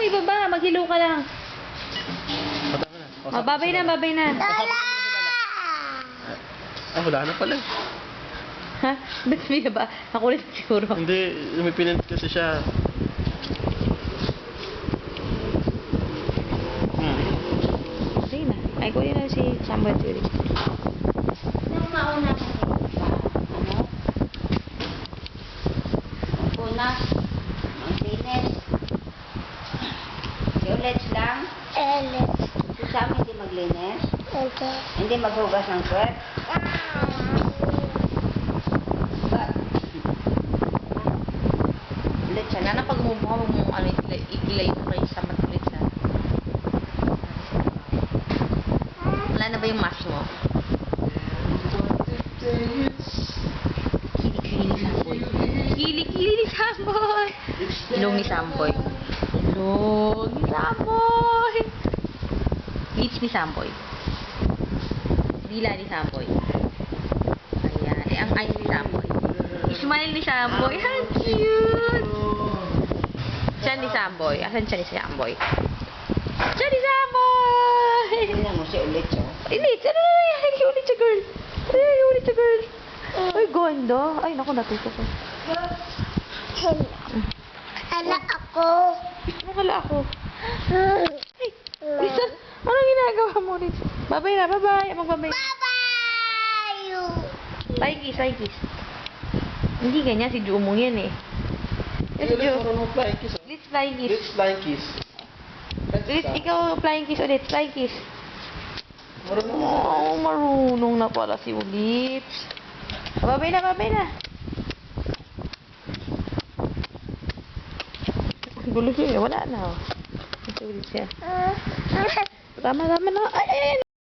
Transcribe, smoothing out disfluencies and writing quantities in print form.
ibaba. Maghilo ka lang. Babay na, babay na. Wala na pala. Ha? Ba't ba? Nakulit siguro. Hindi, may pinindot kasi siya. Sige na. Ay, kunin na si Samuel Theory. Nung mauna ka ano? Punas. Maglinis. Si Ulets lang. Si Sam hindi maglinis. Hindi maghugas ng kwet. Ulets siya. Sana pag umumukha mo ano, ikilay mo kayo sa matulit sa. Wala na ba yung mask mo? Kili-kili ni Samboy. Kili-kili ni Samboy. Ilong ni Samboy. Ilong ni Samboy. Lips ni Samboy. Dila ni Samboy. Ayan. Eh, ang eyes ni Samboy. Smile ni Samboy. How cute! Siya ni Samboy. Asan siya ni Samboy? Siya ni Samboy! Tingnan mo si Ulets. Ulit! Ano na yan? Ay, ulit siya, girl! Ay, ulit siya, girl! Ay, ganda! Ay, naku, natuto ko. Ala ako. Nakala ako. Ay, Lisa, anong ginagawa mo, Lisa? Bye-bye na, bye-bye. Magbabay. Bye-bye. Flying kiss, flying kiss. Hindi ganyan, si Jumong yan eh. Yes, Ulit, Ju. marunong flying kiss. Let's flying kiss. Let's flying kiss. Ulit, ikaw flying kiss ulit. Flying kiss. Marunong. Oh, marunong na pala si Ulips. Babay na, babay na. Gulo siya, wala na. Si Ulips yan. Tama na. Ay,